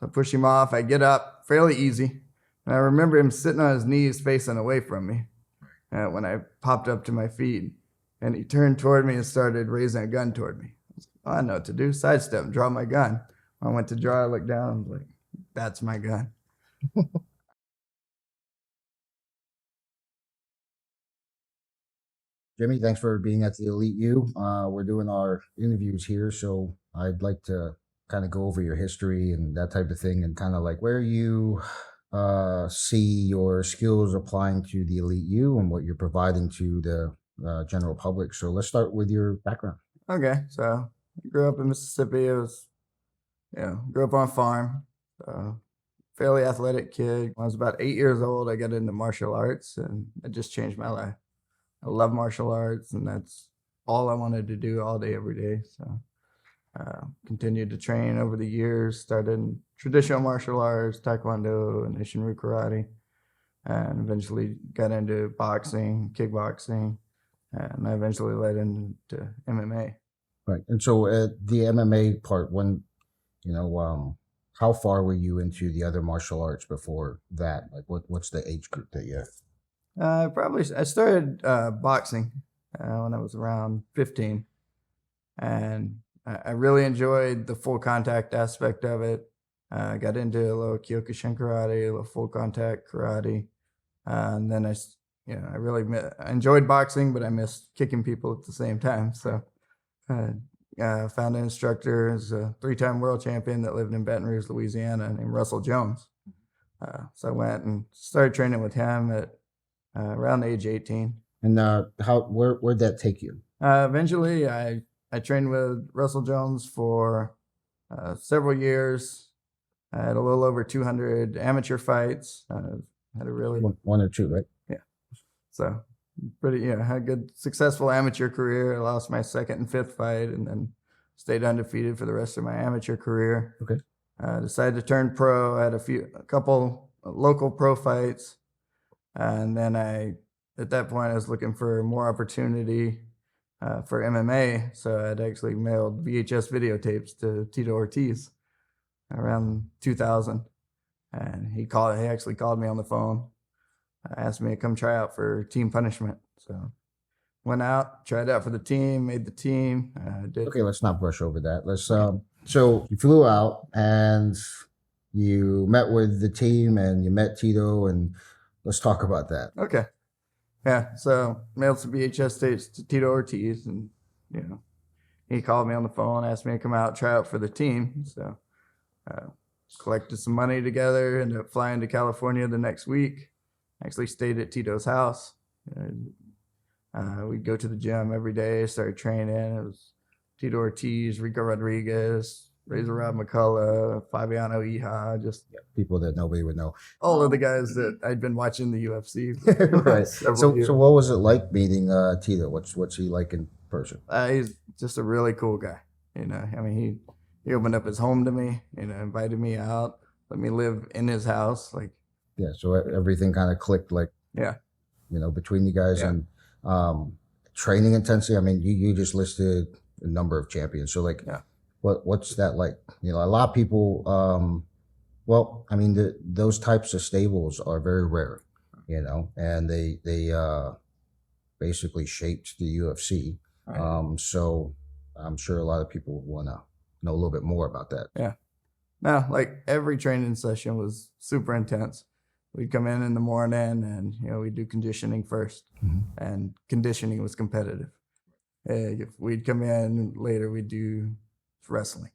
So I push him off. I get up fairly easy. And I remember him sitting on his knees facing away from me when I popped up to my feet. And he turned toward me and started raising a gun toward me. I know what to do. Sidestep and draw my gun. When I went to draw, I looked down and was like, that's my gun. Jimmy, thanks for being at the Elite U. We're doing our interviews here, so I'd like to kind of go over your history and that type of thing, and kind of like where you see your skills applying to the Elite U and what you're providing to the general public. So let's start with your background. Okay, so I grew up in Mississippi. Grew up on a farm. Fairly athletic kid. When I was about 8 years old, I got into martial arts, and it just changed my life. I love martial arts, and that's all I wanted to do all day, every day. So continued to train over the years, started in traditional martial arts, taekwondo, and Ishinryu karate, and eventually got into boxing, kickboxing, and I eventually led into MMA. Right. And so the MMA part, when, how far were you into the other martial arts before that? Like what's the age group that you I started boxing when I was around 15, and I really enjoyed the full contact aspect of it. I got into a little Kyokushin karate, a little full contact karate, and then I really enjoyed boxing, but I missed kicking people at the same time. So found an instructor, who's a 3-time world champion that lived in Baton Rouge, Louisiana, named Russell Jones. So I went and started training with him at around age 18. And where'd that take you? Eventually, I trained with Russell Jones for several years. I had a little over 200 amateur fights. Had a really one or two, right? Yeah. So had a good successful amateur career. I lost my second and fifth fight, and then stayed undefeated for the rest of my amateur career. Okay. Decided to turn pro. I had a couple local pro fights. And then at that point, I was looking for more opportunity for MMA. So I'd actually mailed VHS videotapes to Tito Ortiz around 2000. And he actually called me on the phone, asked me to come try out for team punishment. So went out, tried out for the team, made the team. Okay, let's not brush over that. Let's so you flew out and you met with the team and you met Tito, and let's talk about that. Okay. Yeah. So mailed some VHS tapes to Tito Ortiz, and he called me on the phone, asked me to come out, try out for the team. So collected some money together, ended up flying to California the next week. Actually stayed at Tito's house. We'd go to the gym every day, started training. It was Tito Ortiz, Rico Rodriguez, Razor Rod McCullough, Fabiano Iha, just people that nobody would know. All of the guys that I'd been watching the UFC. Right. So what was it like meeting Tito? What's he like in person? He's just a really cool guy. He opened up his home to me, invited me out, let me live in his house. Yeah, so everything kind of clicked, between you guys. Yeah. And training intensity. I mean, you just listed a number of champions. So what's that like? A lot of people, those types of stables are very rare, and they basically shaped the UFC. Right. So I'm sure a lot of people want to know a little bit more about that. Yeah. No, every training session was super intense. We'd come in the morning and, we'd do conditioning first. Mm-hmm. And conditioning was competitive. If we'd come in later, we'd do wrestling.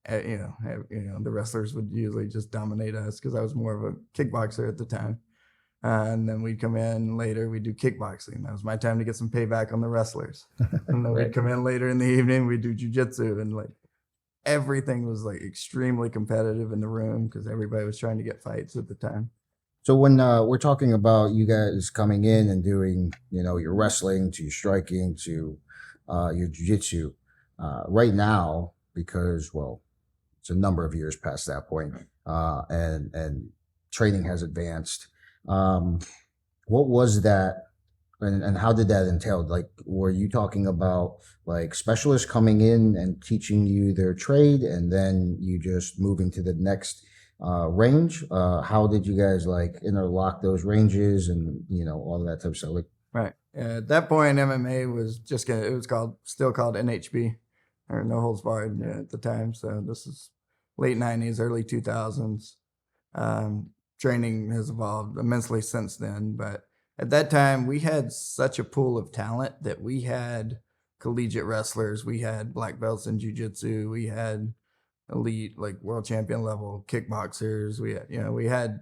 The wrestlers would usually just dominate us because I was more of a kickboxer at the time. And then we'd come in later, we'd do kickboxing. That was my time to get some payback on the wrestlers. And then Right. we'd come in later in the evening, we'd do jiu-jitsu, and everything was extremely competitive in the room because everybody was trying to get fights at the time. So when we're talking about you guys coming in and doing, your wrestling to your striking to your jiu-jitsu, right now, because, it's a number of years past that point, and training has advanced. What was that, and how did that entail? Were you talking about specialists coming in and teaching you their trade, and then you just moving to the next range. How did you guys like interlock those ranges and all of that type of stuff? Like, Right. At that point, MMA was it was still called NHB, or No Holds Barred, at the time. So this is late 90s, early 2000s. Training has evolved immensely since then. But at that time, we had such a pool of talent that we had collegiate wrestlers, we had black belts in jiu-jitsu, we had elite, like world champion level kickboxers. We had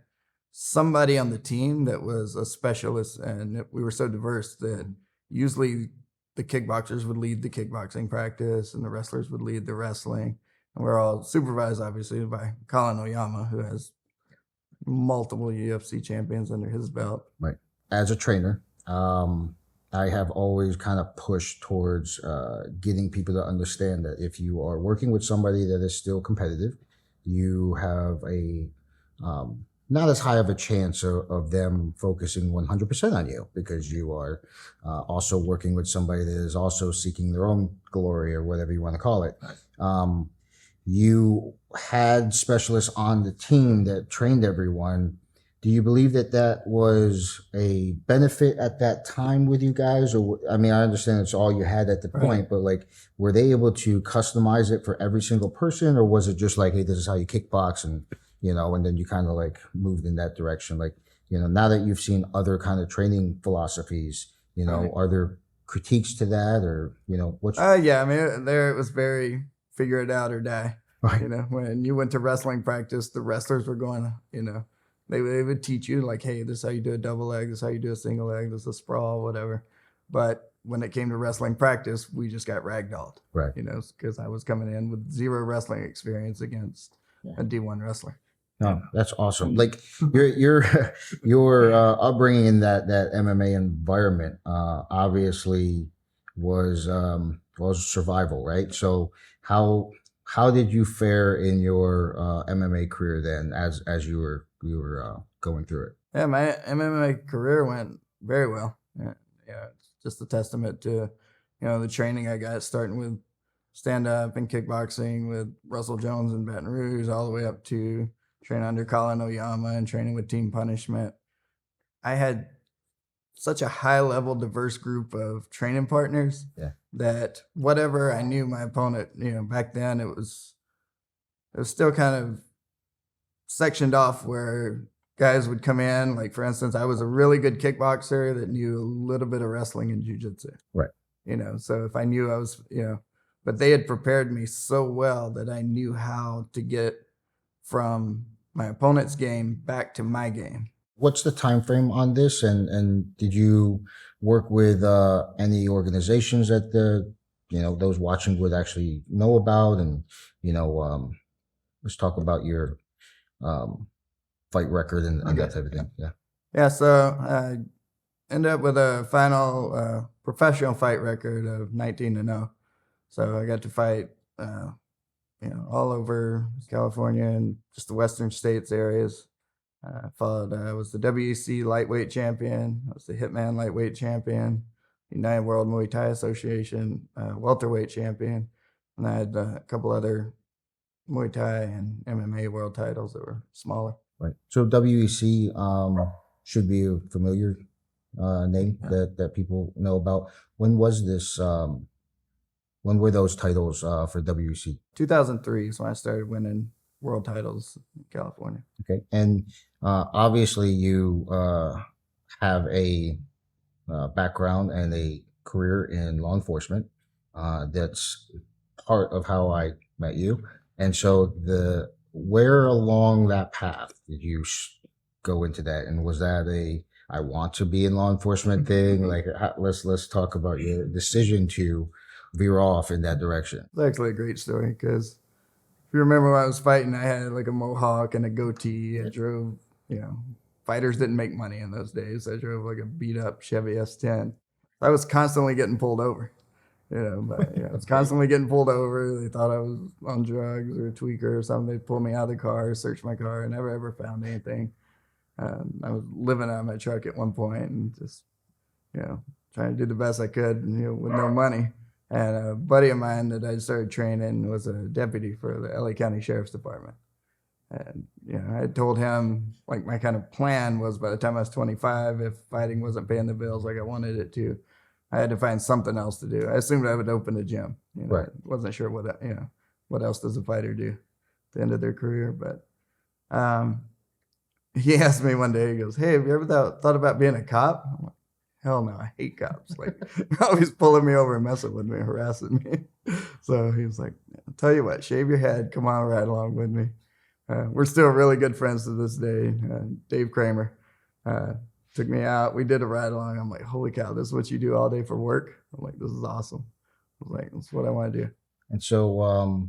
somebody on the team that was a specialist, and we were so diverse that usually the kickboxers would lead the kickboxing practice and the wrestlers would lead the wrestling. And we're all supervised, obviously, by Colin Oyama, who has multiple UFC champions under his belt. right. As a trainer, I have always kind of pushed towards getting people to understand that if you are working with somebody that is still competitive, you have a not as high of a chance of them focusing 100% on you, because you are also working with somebody that is also seeking their own glory, or whatever you want to call it. You had specialists on the team that trained everyone. Do you believe that that was a benefit at that time with you guys? Or, I mean, I understand it's all you had at the point, but like, were they able to customize it for every single person? Or was it just like, hey, this is how you kickbox, and, and then you kind of like moved in that direction? Like, now that you've seen other kind of training philosophies, are there critiques to that, or, what's... Yeah, I mean, there it was very figure it out or die. Right. When you went to wrestling practice, the wrestlers were going, they would teach you like, hey, this is how you do a double leg, this is how you do a single leg, this is a sprawl, whatever. But when it came to wrestling practice, we just got ragdolled, right? Because I was coming in with zero wrestling experience against a D1 wrestler. No, that's awesome. Like your upbringing in that MMA environment obviously was survival, right? So how did you fare in your MMA career then, as you were going through it? Yeah, my MMA career went very well. Yeah, it's just a testament to the training I got, starting with stand up and kickboxing with Russell Jones in Baton Rouge, all the way up to training under Colin Oyama and training with Team Punishment. I had such a high level, diverse group of training partners that whatever I knew my opponent, back then it was still kind of sectioned off, where guys would come in. Like, for instance, I was a really good kickboxer that knew a little bit of wrestling and jiu-jitsu. Right. So if I knew I was, but they had prepared me so well that I knew how to get from my opponent's game back to my game. What's the time frame on this? And did you work with any organizations that those watching would actually know about? And let's talk about your fight record and that type of thing. Yeah. So I ended up with a final professional fight record of 19-0. So I got to fight all over California and just the Western states areas. I was the WEC lightweight champion. I was the Hitman lightweight champion, United World Muay Thai Association welterweight champion. And I had a couple other Muay Thai and MMA world titles that were smaller. Right. So WEC should be a familiar name that people know about. When was this? When were those titles for WEC? 2003 is when I started winning world titles in California. Okay. And obviously you have a background and a career in law enforcement. That's part of how I met you. And so where along that path did you go into that? And was that I want to be in law enforcement thing? Like, let's talk about your decision to veer off in that direction. It's actually a great story, because if you remember when I was fighting, I had like a mohawk and a goatee. I drove, fighters didn't make money in those days. I drove like a beat up Chevy S10. I was constantly getting pulled over, I was constantly getting pulled over. They thought I was on drugs or a tweaker or something. They'd pull me out of the car, search my car. I never ever found anything. I was living out of my truck at one point and just, trying to do the best I could, with no money. And a buddy of mine that I started training was a deputy for the LA County Sheriff's Department. And, I told him, like, my kind of plan was by the time I was 25, if fighting wasn't paying the bills like I wanted it to, I had to find something else to do. I assumed I would open a gym. Right. Wasn't sure what else does a fighter do at the end of their career. But he asked me one day, he goes, "Hey, have you ever thought about being a cop?" I'm like, "Hell no, I hate cops." Like, always pulling me over and messing with me, harassing me. So he was like, "I'll tell you what, shave your head. Come on, ride along with me." We're still really good friends to this day. Dave Kramer took me out. We did a ride along. I'm like, holy cow, this is what you do all day for work? I'm like, this is awesome. I was like, that's what I want to do. And so,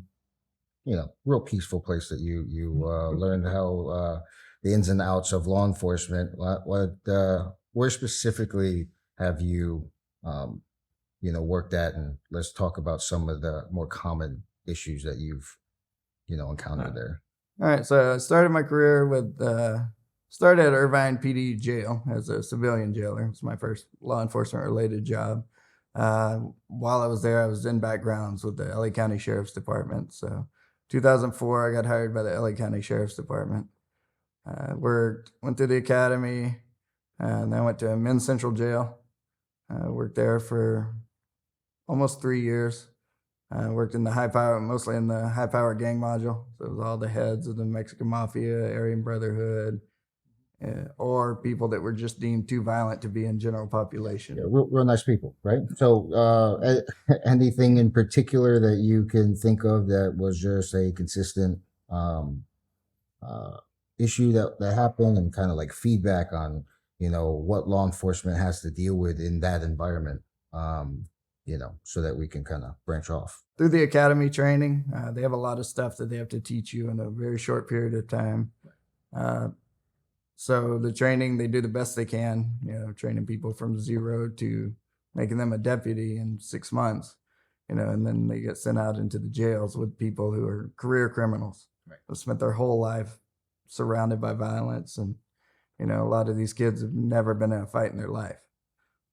real peaceful place that you learned how the ins and outs of law enforcement. Where specifically have you, worked at? And let's talk about some of the more common issues that you've, encountered there. All right, so I started my career started at Irvine PD jail as a civilian jailer. It was my first law enforcement related job. While I was there, I was in backgrounds with the LA County Sheriff's Department. So 2004, I got hired by the LA County Sheriff's Department. Went through the academy, and then I went to Men's Central Jail. Worked there for almost 3 years. Worked in mostly in the high power gang module. So it was all the heads of the Mexican Mafia, Aryan Brotherhood, or people that were just deemed too violent to be in general population. Yeah, real nice people, right? So anything in particular that you can think of that was just a consistent issue that happened, and kind of like feedback on, what law enforcement has to deal with in that environment, so that we can kind of branch off. Through the academy training, they have a lot of stuff that they have to teach you in a very short period of time. So the training, they do the best they can, training people from zero to making them a deputy in 6 months, and then they get sent out into the jails with people who are career criminals. Right. Who spent their whole life surrounded by violence. And, a lot of these kids have never been in a fight in their life.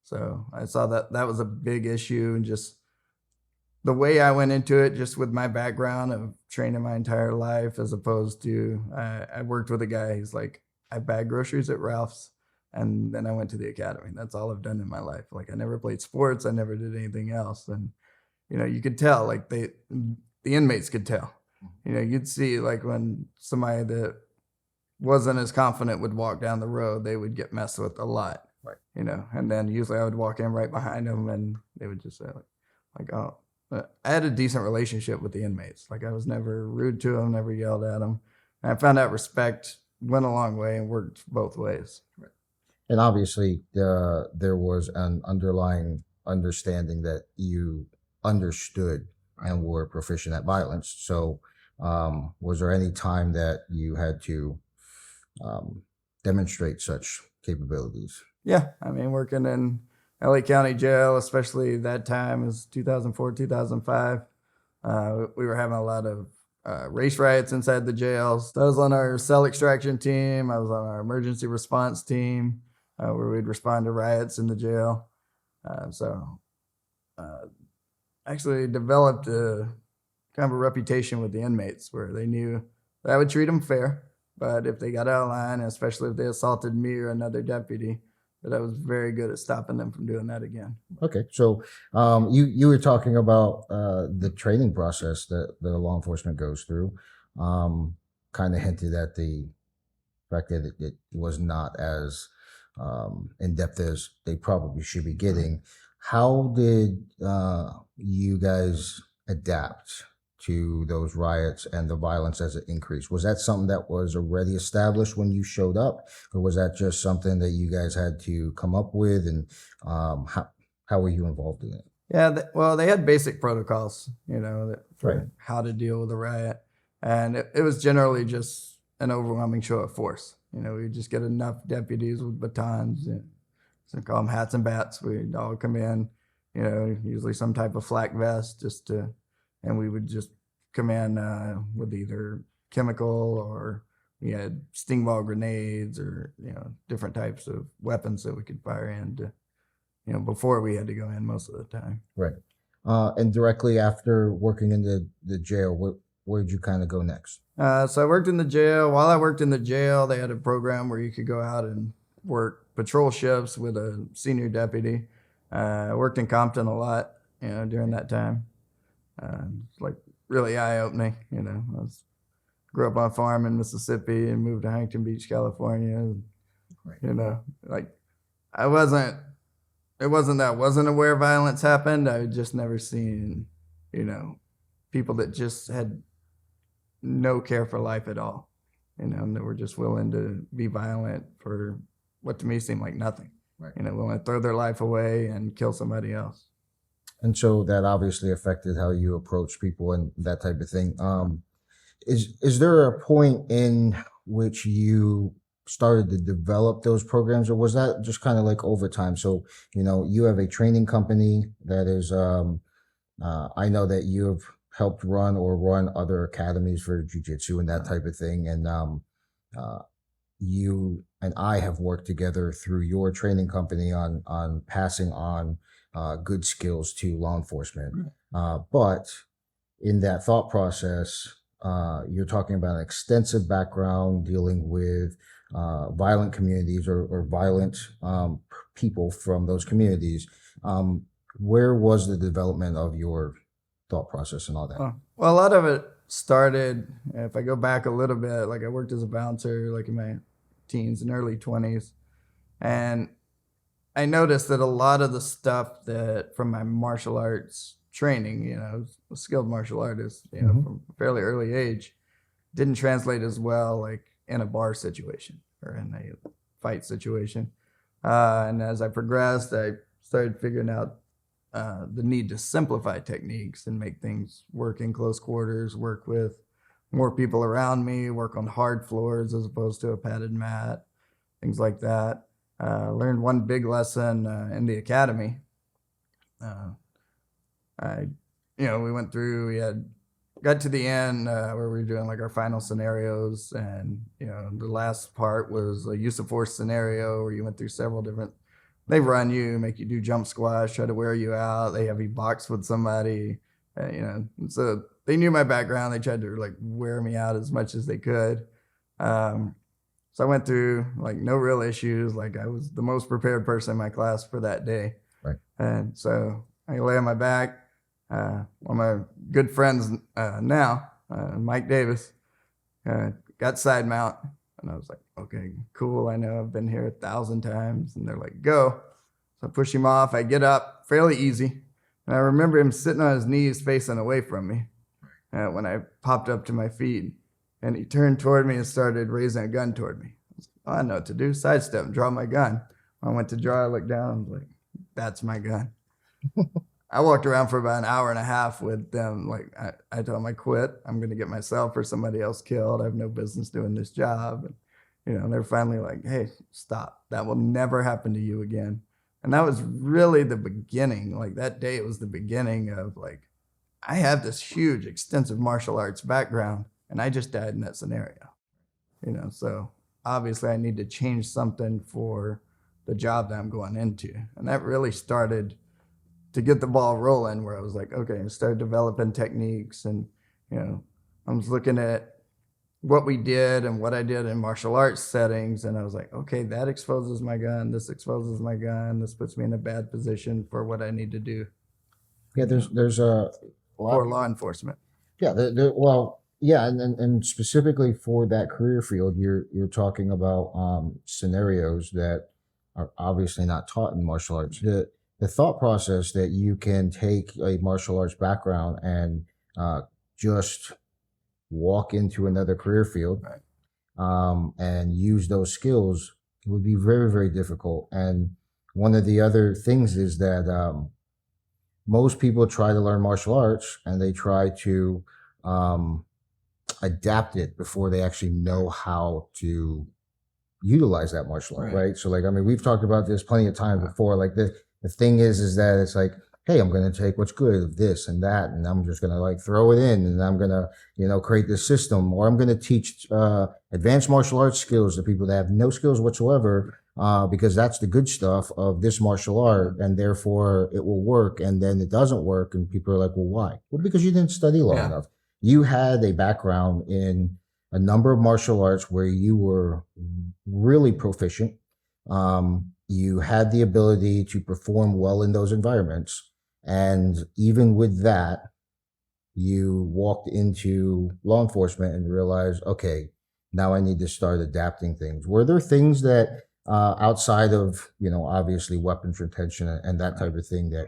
So I saw that was a big issue, and just the way I went into it, just with my background of training my entire life, as opposed to, I worked with a guy, he's like, I bagged groceries at Ralph's, and then I went to the academy. That's all I've done in my life. Like, I never played sports. I never did anything else. And, you could tell, like the inmates could tell, you'd see, like, when somebody that wasn't as confident would walk down the road, they would get messed with a lot. Right. And then usually I would walk in right behind them, and they would just say like, oh, I had a decent relationship with the inmates. Like, I was never rude to them, never yelled at them. And I found out respect went a long way and worked both ways. Right. And obviously there was an underlying understanding that you understood and were proficient at violence. So was there any time that you had to demonstrate such capabilities? Yeah, I mean, working in LA County Jail, especially that time, is 2004, 2005. We were having a lot of race riots inside the jails. I was on our cell extraction team. I was on our emergency response team, where we'd respond to riots in the jail. Actually developed a kind of a reputation with the inmates, where they knew that I would treat them fair, but if they got out of line, especially if they assaulted me or another deputy, that I was very good at stopping them from doing that again. Okay, so you were talking about the training process that the law enforcement goes through. Kind of hinted at the fact that it was not as in depth as they probably should be getting. How did you guys adapt to those riots and the violence as it increased? Was that something that was already established when you showed up, or was that just something that you guys had to come up with? And how were you involved in it? Yeah, well, they had basic protocols, for Right. how to deal with a riot. And it was generally just an overwhelming show of force. We'd just get enough deputies with batons, so call them hats and bats. We'd all come in, usually some type of flak vest, and we would just come in with either chemical, or we had sting ball grenades, or different types of weapons that we could fire in before we had to go in most of the time. Right. And directly after working in the jail, where did you kind of go next? So I worked in the jail. While I worked in the jail, they had a program where you could go out and work patrol shifts with a senior deputy. I worked in Compton a lot, during that time. It's like really eye-opening, grew up on a farm in Mississippi and moved to Huntington Beach, California. Right. Like it wasn't that I wasn't aware violence happened. I had just never seen, people that just had no care for life at all, and that were just willing to be violent for what to me seemed like nothing. Right. Willing to throw their life away and kill somebody else. And so that obviously affected how you approach people and that type of thing. Is there a point in which you started to develop those programs, or was that just kind of like over time? So, you have a training company that is, I know that you have helped run other academies for jiu-jitsu and that type of thing. And you and I have worked together through your training company on passing on good skills to law enforcement. But in that thought process, you're talking about an extensive background dealing with violent communities or violent people from those communities. Where was the development of your thought process and all that? Well, a lot of it started, if I go back a little bit, like I worked as a bouncer like in my teens and early 20s. And I noticed that a lot of the stuff that from my martial arts training, I was a skilled martial artist, from a fairly early age, didn't translate as well like in a bar situation or in a fight situation. And as I progressed, I started figuring out the need to simplify techniques and make things work in close quarters, work with more people around me, work on hard floors as opposed to a padded mat, things like that. Learned one big lesson in the academy. We went through, got to the end where we were doing like our final scenarios, and the last part was a use of force scenario where you went through several different. They run you, make you do jump squash, try to wear you out. They have you box with somebody, so they knew my background. They tried to like wear me out as much as they could. So I went through like no real issues. Like I was the most prepared person in my class for that day. Right. And so I lay on my back. One of my good friends now, Mike Davis, got side mount. And I was like, okay, cool. I know I've been here 1,000 times. And they're like, go. So I push him off. I get up fairly easy. And I remember him sitting on his knees facing away from me when I popped up to my feet. And he turned toward me and started raising a gun toward me. I was like, I know what to do. Sidestep and draw my gun. When I went to draw, I looked down and was like, that's my gun. I walked around for about an hour and a half with them. Like I told them I quit. I'm going to get myself or somebody else killed. I have no business doing this job. And they're finally like, hey, stop. That will never happen to you again. And that was really the beginning. Like that day, it was the beginning of like, I have this huge, extensive martial arts background. And I just died in that scenario, so obviously I need to change something for the job that I'm going into. And that really started to get the ball rolling where I was like, okay, I started developing techniques and, I was looking at what we did and what I did in martial arts settings. And I was like, okay, that exposes my gun. This exposes my gun. This puts me in a bad position for what I need to do. Yeah, there's a lot for law enforcement. Yeah, well, yeah, and specifically for that career field, you're talking about scenarios that are obviously not taught in martial arts. The thought process that you can take a martial arts background and just walk into another career field, right, and use those skills would be very, very difficult. And one of the other things is that most people try to learn martial arts and they try to adapt it before they actually know how to utilize that martial art, right? So like, I mean, we've talked about this plenty of times before. Like the thing is that it's like, hey, I'm going to take what's good of this and that, and I'm just going to like throw it in, and I'm going to, create this system, or I'm going to teach advanced martial arts skills to people that have no skills whatsoever, because that's the good stuff of this martial art, and therefore it will work. And then it doesn't work, and people are like, well, why? Well, because you didn't study long enough. you had a background in a number of martial arts where you were really proficient. You had the ability to perform well in those environments. And even with that, you walked into law enforcement and realized, okay, now I need to start adapting things. Were there things that outside of, obviously weapons retention and that type of thing that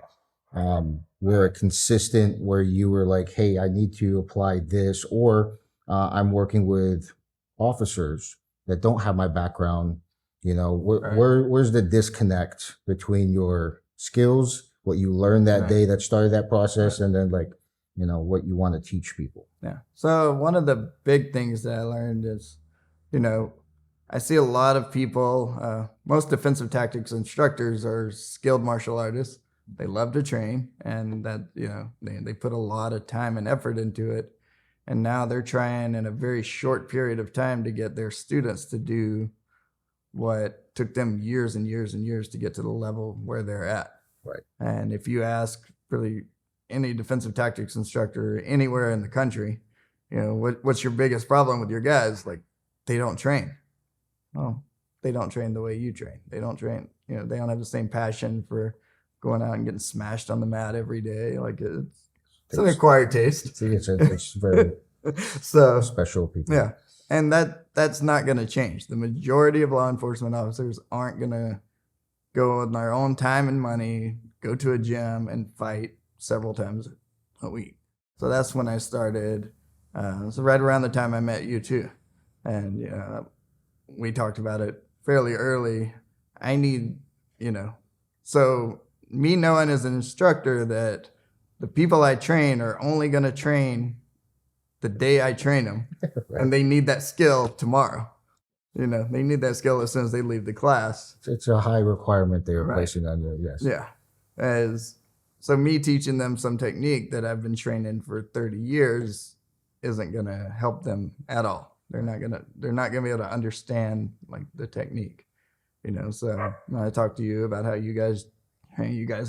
were consistent where you were like, hey, I need to apply this, or I'm working with officers that don't have my background, where's the disconnect between your skills, what you learned that day that started that process, and then what you want to teach people? Yeah. So one of the big things that I learned is, I see a lot of people, most defensive tactics instructors are skilled martial artists. They love to train, and that, they put a lot of time and effort into it. And now they're trying in a very short period of time to get their students to do what took them years and years and years to get to the level where they're at. Right. And if you ask really any defensive tactics instructor anywhere in the country, what's your biggest problem with your guys? Like, they don't train. Oh, they don't train the way you train. They don't train, they don't have the same passion for going out and getting smashed on the mat every day. Like, it's an acquired taste. It's very so special people. Yeah. And that's not going to change. The majority of law enforcement officers aren't going to go on their own time and money, go to a gym and fight several times a week. So that's when I started. So right around the time I met you too. And, we talked about it fairly early. I need, so me knowing as an instructor that the people I train are only going to train the day I train them. Right. And they need that skill tomorrow. They need that skill as soon as they leave the class. It's a high requirement they're placing on you. Yes. Yeah. So me teaching them some technique that I've been training for 30 years isn't going to help them at all. They're not gonna be able to understand like the technique, So I talked to you about how you guys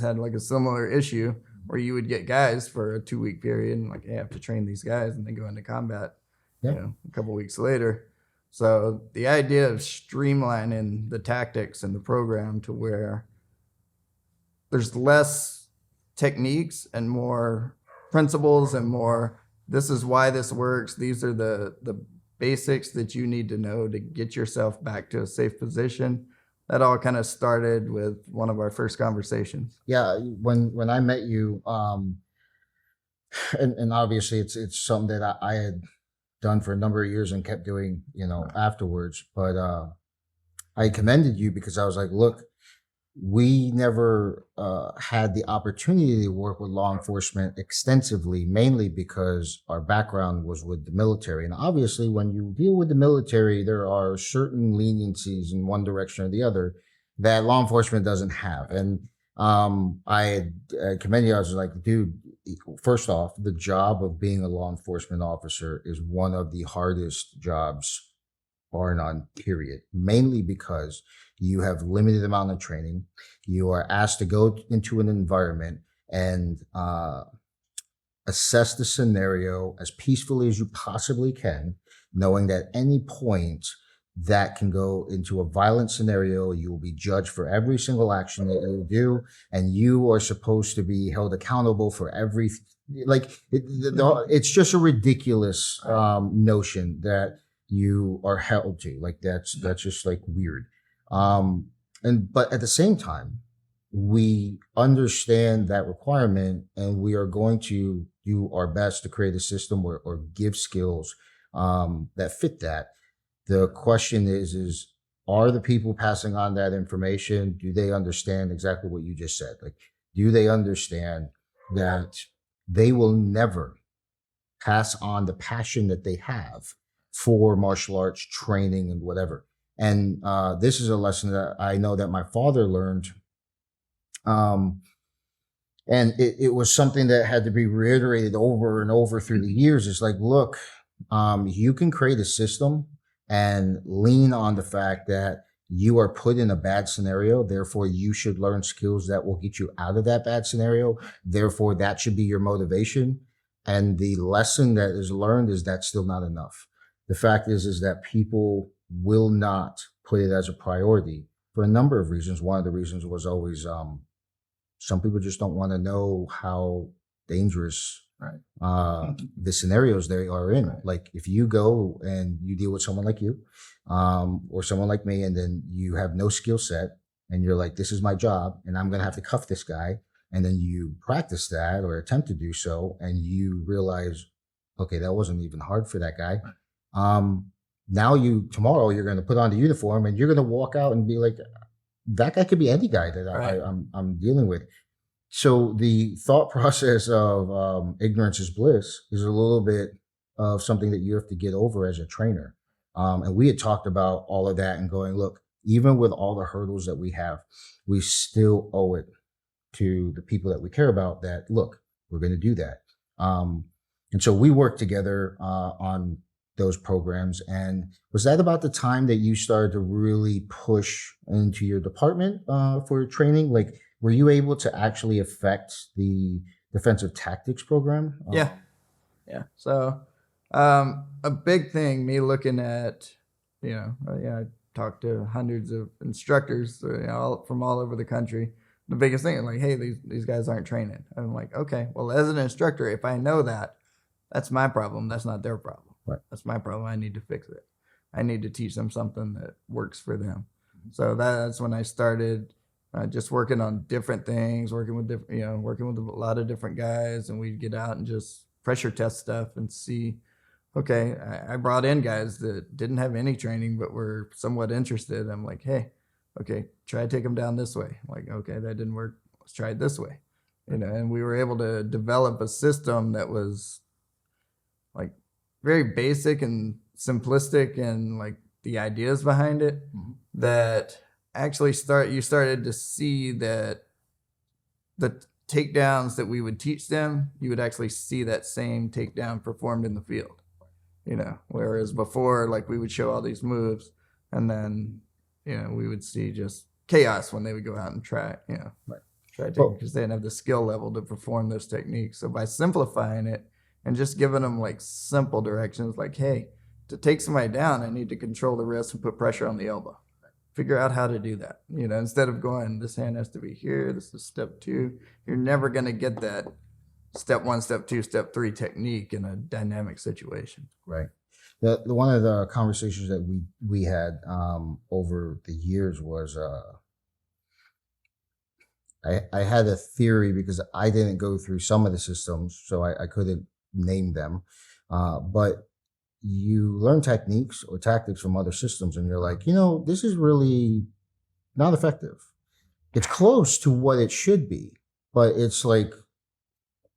had like a similar issue where you would get guys for a 2-week period and like, hey, I have to train these guys, and then go into combat, a couple weeks later. So the idea of streamlining the tactics and the program to where there's less techniques and more principles and more, this is why this works. These are the basics that you need to know to get yourself back to a safe position. That all kind of started with one of our first conversations. Yeah, when I met you, and obviously it's something that I had done for a number of years and kept doing, afterwards. But I commended you because I was like, look, we never had the opportunity to work with law enforcement extensively, mainly because our background was with the military. And obviously, when you deal with the military, there are certain leniencies in one direction or the other that law enforcement doesn't have. And I commend you. I was like, dude, first off, the job of being a law enforcement officer is one of the hardest jobs, bar none, period. Mainly because you have limited amount of training. You are asked to go into an environment and assess the scenario as peacefully as you possibly can, knowing that at any point that can go into a violent scenario. You will be judged for every single action that you do, and you are supposed to be held accountable for every, it's just a ridiculous notion that you are held to. Like that's just like weird. But at the same time, we understand that requirement, and we are going to do our best to create a system or give skills that fit that. The question is, are the people passing on that information? Do they understand exactly what you just said? Like, do they understand that they will never pass on the passion that they have for martial arts training and whatever? And this is a lesson that I know that my father learned. And it was something that had to be reiterated over and over through the years. It's like, look, you can create a system and lean on the fact that you are put in a bad scenario. Therefore, you should learn skills that will get you out of that bad scenario. Therefore, that should be your motivation. And the lesson that is learned is that's still not enough. The fact is that people will not put it as a priority for a number of reasons. One of the reasons was always some people just don't want to know how dangerous the scenarios they are in. Right. Like if you go and you deal with someone like you or someone like me, and then you have no skill set and you're like, this is my job and I'm going to have to cuff this guy. And then you practice that or attempt to do so, and you realize, okay, that wasn't even hard for that guy. Now tomorrow you're going to put on the uniform and you're going to walk out and be like, that guy could be any guy that I'm dealing with. So the thought process of ignorance is bliss is a little bit of something that you have to get over as a trainer. And we had talked about all of that and going, look, even with all the hurdles that we have, we still owe it to the people that we care about that, look, we're going to do that. And so we worked together on those programs. And was that about the time that you started to really push into your department for training? Like, were you able to actually affect the defensive tactics program? Yeah. So a big thing, me looking at, I talked to hundreds of instructors from all over the country. The biggest thing, like, hey, these guys aren't training. I'm like, okay, well, as an instructor, if I know that, that's my problem. That's not their problem. Right. That's my problem. I need to fix it. I need to teach them something that works for them. So that's when I started just working on different things, working with a lot of different guys, and we'd get out and just pressure test stuff and see. Okay, I brought in guys that didn't have any training but were somewhat interested. I'm like, hey, okay, try to take them down this way. I'm like, okay, that didn't work. Let's try it this way. And we were able to develop a system that was like very basic and simplistic, and like the ideas behind it that actually you started to see that the takedowns that we would teach them, you would actually see that same takedown performed in the field. Whereas before, like, we would show all these moves and then we would see just chaos when they would go out and try to take it, because they didn't have the skill level to perform those techniques. So by simplifying it and just giving them like simple directions, like, hey, to take somebody down, I need to control the wrist and put pressure on the elbow. Figure out how to do that. Instead of going, this hand has to be here, this is step 2. You're never going to get that step 1, step 2, step 3 technique in a dynamic situation. Right. The one of the conversations that we had over the years was I had a theory, because I didn't go through some of the systems, so I couldn't name them. But you learn techniques or tactics from other systems, and you're like, this is really not effective. It's close to what it should be, but it's like,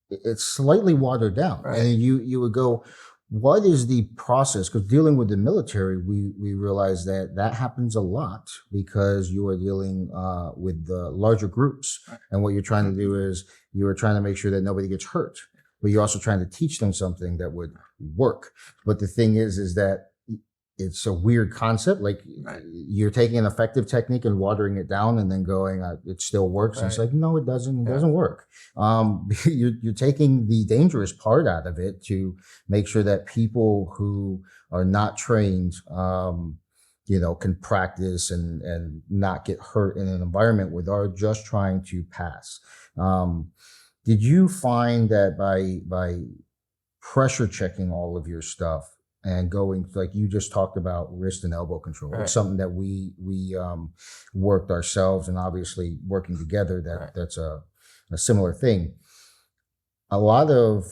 it's slightly watered down. Right. And you would go, what is the process? Because dealing with the military, we realize that happens a lot, because you are dealing with the larger groups. Right. And what you're trying to do is you are trying to make sure that nobody gets hurt, but you're also trying to teach them something that would work. But the thing is that it's a weird concept. Like, right, you're taking an effective technique and watering it down and then going, it still works. Right. And it's like, no, it doesn't. It doesn't work. You're taking the dangerous part out of it to make sure that people who are not trained, can practice and not get hurt in an environment where they're just trying to pass. Did you find that by pressure checking all of your stuff and going, like you just talked about, wrist and elbow control, right, it's something that we worked ourselves, and obviously working together, that's a similar thing. A lot of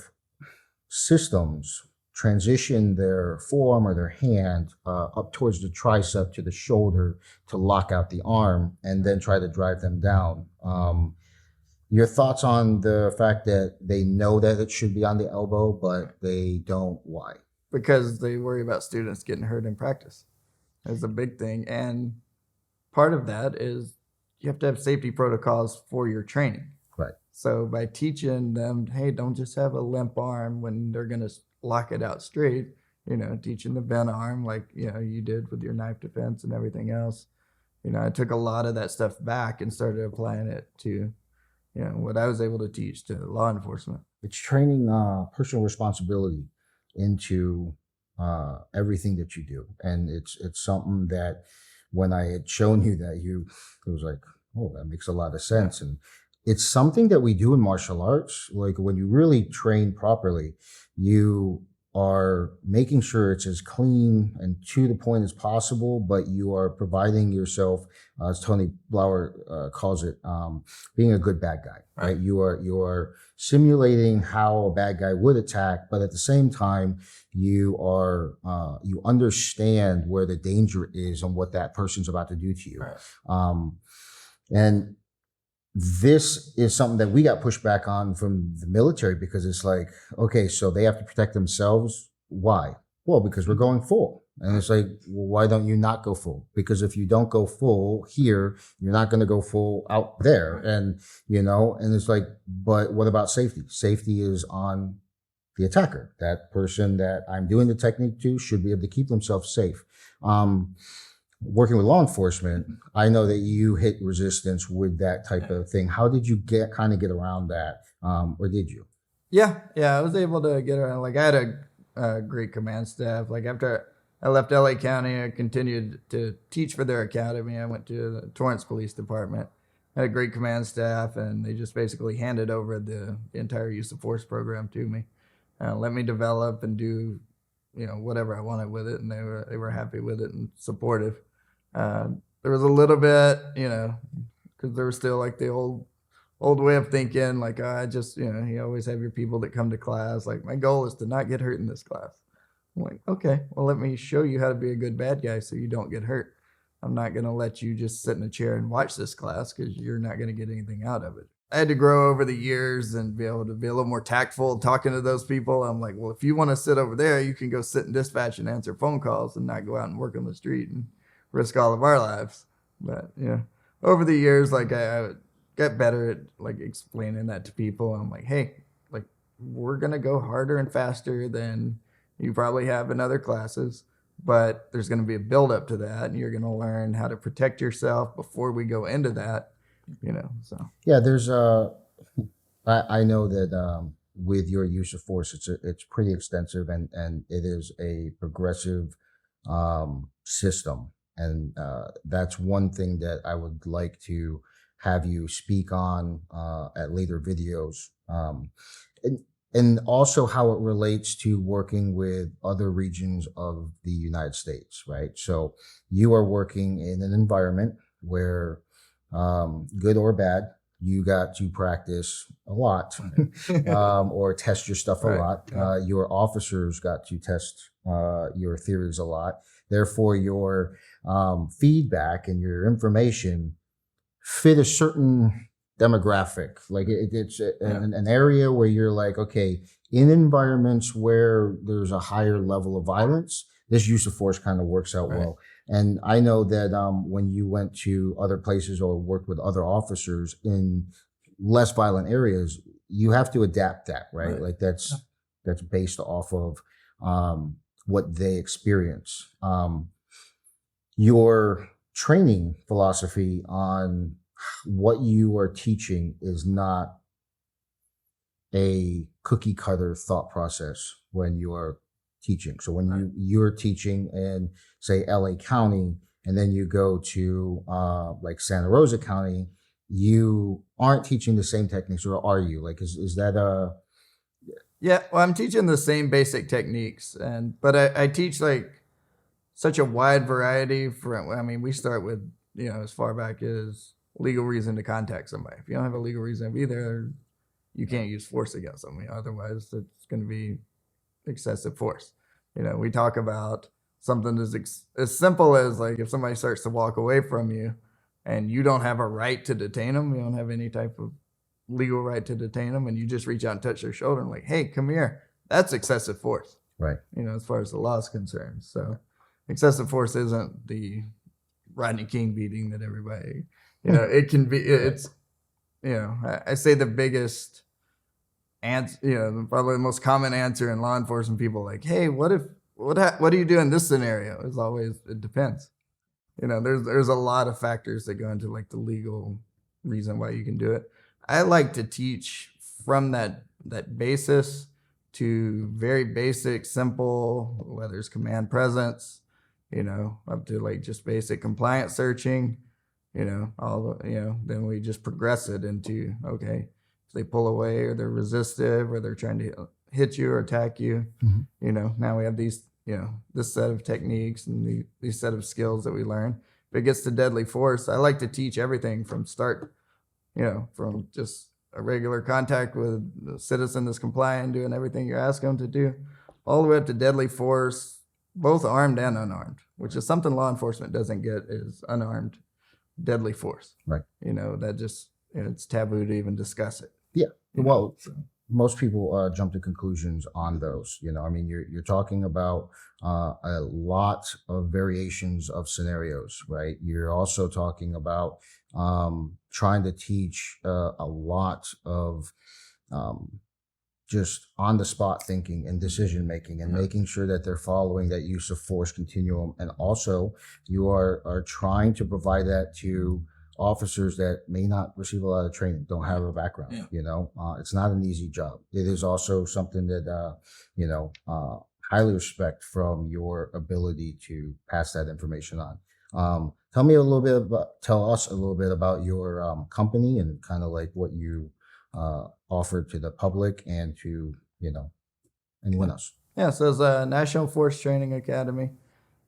systems transition their forearm or their hand up towards the tricep to the shoulder to lock out the arm and then try to drive them down. Your thoughts on the fact that they know that it should be on the elbow, but they don't? Why? Because they worry about students getting hurt in practice. That's a big thing. And part of that is you have to have safety protocols for your training. Right. So by teaching them, hey, don't just have a limp arm when they're going to lock it out straight, teaching the bent arm like, you did with your knife defense and everything else. I took a lot of that stuff back and started applying it to what I was able to teach to law enforcement. it's training personal responsibility into everything that you do. And it's something that when I had shown you that, it was like, oh, that makes a lot of sense. And it's something that we do in martial arts. Like when you really train properly, you are making sure it's as clean and to the point as possible, but you are providing yourself, as Tony Blauer calls it, being a good bad guy, right? You are simulating how a bad guy would attack, but at the same time, you understand where the danger is and what that person's about to do to you. Right. And this is something that we got pushed back on from the military, because it's like, okay, so they have to protect themselves. Why? Well, because we're going full. And it's like, well, why don't you not go full? Because if you don't go full here, you're not going to go full out there. And, and it's like, but what about safety? Safety is on the attacker. That person that I'm doing the technique to should be able to keep themselves safe. Working with law enforcement, I know that you hit resistance with that type of thing. How did you get around that? Or did you? Yeah, I was able to get around. Like, I had a great command staff. Like, after I left LA County, I continued to teach for their academy. I went to the Torrance Police Department. I had a great command staff, and they just basically handed over the entire use of force program to me. Let me develop and do, whatever I wanted with it, and they were happy with it and supportive. There was a little bit, because there was still like the old way of thinking, like, I just, you always have your people that come to class. Like, my goal is to not get hurt in this class. I'm like, okay, well, let me show you how to be a good bad guy so you don't get hurt. I'm not going to let you just sit in a chair and watch this class, because you're not going to get anything out of it. I had to grow over the years and be able to be a little more tactful talking to those people. I'm like, well, if you want to sit over there, you can go sit in dispatch and answer phone calls and not go out and work on the street and risk all of our lives. But over the years, like, I got better at like explaining that to people. I'm like, hey, like, we're gonna go harder and faster than you probably have in other classes, but there's gonna be a build up to that, and you're gonna learn how to protect yourself before we go into that. So yeah, there's I know that with your use of force, it's pretty extensive, and it is a progressive system. And that's one thing that I would like to have you speak on at later videos. And also how it relates to working with other regions of the United States, right? So you are working in an environment where, good or bad, you got to practice a lot or test your stuff a lot. Your officers got to test your theories a lot. Therefore, your feedback and your information fit a certain demographic. Like it's an area where you're like, okay, in environments where there's a higher level of violence, this use of force kind of works out well. And I know that when you went to other places or worked with other officers in less violent areas, you have to adapt that, right? Like that's based off of what they experience. Your training philosophy on what you are teaching is not a cookie cutter thought process when you are teaching. So when you're teaching in, say, LA County, and then you go to like Santa Rosa County, you aren't teaching the same techniques, or are you? Like, is that a... Yeah, well, I'm teaching the same basic techniques, but I teach like such a wide variety. We start with, as far back as legal reason to contact somebody. If you don't have a legal reason to be there, you can't use force against them. Otherwise, it's going to be excessive force. We talk about something as simple as, like, if somebody starts to walk away from you and you don't have a right to detain them, you don't have any type of legal right to detain them, and you just reach out and touch their shoulder and like, hey, come here. That's excessive force. Right. As far as the law is concerned. So excessive force isn't the Rodney King beating that everybody, it can be, I say the biggest answer, probably the most common answer in law enforcement, people like, hey, what do you do in this scenario? Is always, it depends. There's a lot of factors that go into like the legal reason why you can do it. I like to teach from that that basis to very basic, simple, whether it's command presence, up to like just basic compliance searching, then we just progress it into, okay, if they pull away or they're resistive or they're trying to hit you or attack you, now we have these, this set of techniques and these set of skills that we learn. If it gets to deadly force, I like to teach everything from start, from just a regular contact with a citizen that's compliant, doing everything you ask them to do, all the way up to deadly force, both armed and unarmed, which is something law enforcement doesn't get, is unarmed deadly force. Right. That just, it's taboo to even discuss it. Yeah. Well, most people jump to conclusions on those. You're talking about a lot of variations of scenarios, right? You're also talking about trying to teach a lot of just on the spot thinking and decision making and making sure that they're following that use of force continuum. And also you are trying to provide that to officers that may not receive a lot of training, don't have a background. It's not an easy job. It is also something that highly respect from your ability to pass that information on. Tell us a little bit about your company and kind of like what you offer to the public and to anyone else. Yeah, so it's a National Force Training Academy.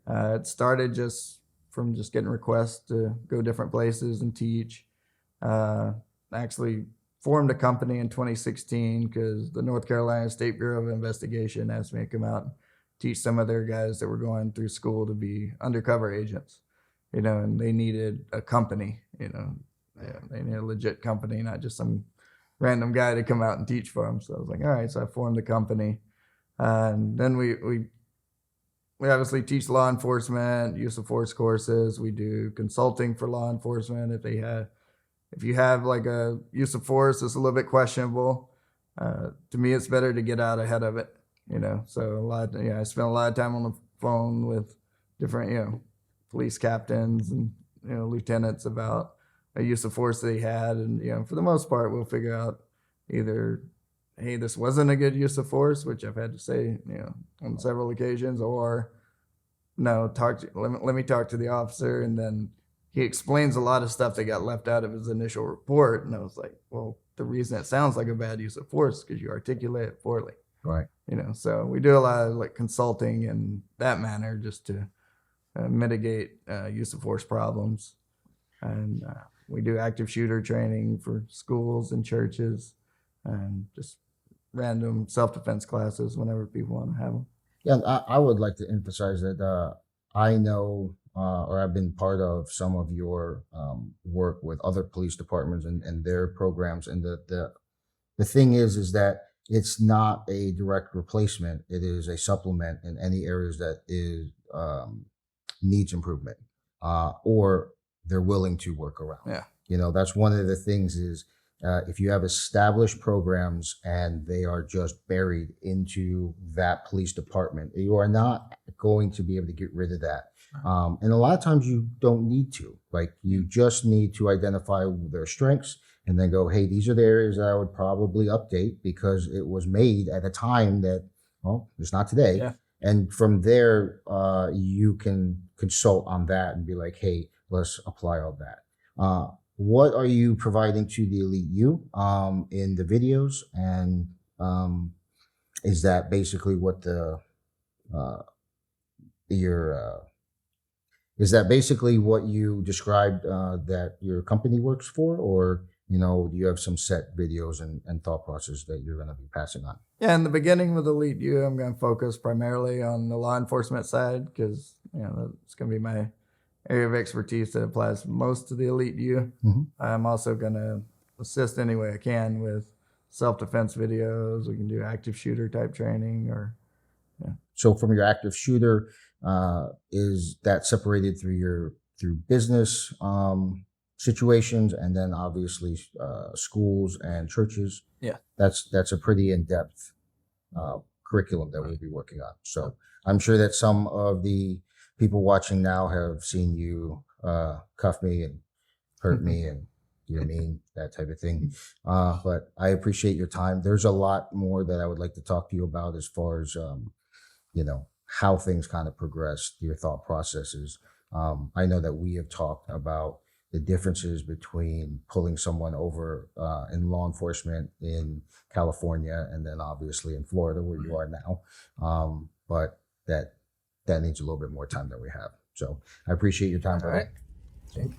It started just from just getting requests to go different places and teach. Actually formed a company in 2016 because the North Carolina State Bureau of Investigation asked me to come out and teach some of their guys that were going through school to be undercover agents, and they needed a company, they needed a legit company, not just some random guy to come out and teach for them. So I was like, all right, so I formed a company. And then we obviously teach law enforcement, use of force courses. We do consulting for law enforcement. If you have like a use of force that's a little bit questionable, to me, it's better to get out ahead of it, So I spent a lot of time on the phone with different, police captains and, lieutenants about a use of force they had. And, for the most part, we'll figure out either, hey, this wasn't a good use of force, which I've had to say, on several occasions, or no, let me talk to the officer. And then he explains a lot of stuff that got left out of his initial report. And I was like, well, the reason it sounds like a bad use of force is because you articulate it poorly. Right. So we do a lot of like consulting in that manner just to mitigate use of force problems. And we do active shooter training for schools and churches and just random self-defense classes whenever people want to have them. Yeah, I would like to emphasize that I know or I've been part of some of your work with other police departments and their programs. And the thing is that it's not a direct replacement. It is a supplement in any areas that is needs improvement or they're willing to work around. Yeah. That's one of the things is if you have established programs and they are just buried into that police department, you are not going to be able to get rid of that. And a lot of times you don't need to. Like you just need to identify their strengths and then go, hey, these are the areas that I would probably update because it was made at a time that, well, it's not today. Yeah. And from there, you can consult on that and be like, hey, let's apply all that. What are you providing to the Elite U in the videos? And is that basically what is that basically what you described that your company works for? Or, do you have some set videos and thought process that you're going to be passing on? Yeah, in the beginning with Elite U, I'm going to focus primarily on the law enforcement side because, it's going to be my area of expertise that applies most to the Elite U. Mm-hmm. I'm also going to assist any way I can with self-defense videos. We can do active shooter type training So from your active shooter, is that separated through business situations and then obviously schools and churches? Yeah. That's a pretty in-depth curriculum that we'll be working on. So I'm sure that some of the people watching now have seen you cuff me and hurt me and you're mean, that type of thing. But I appreciate your time. There's a lot more that I would like to talk to you about as far as, you know, how things kind of progressed, your thought processes. I know that we have talked about the differences between pulling someone over in law enforcement in California and then obviously in Florida where you are now. But that needs a little bit more time than we have. So I appreciate your time, brother. All right.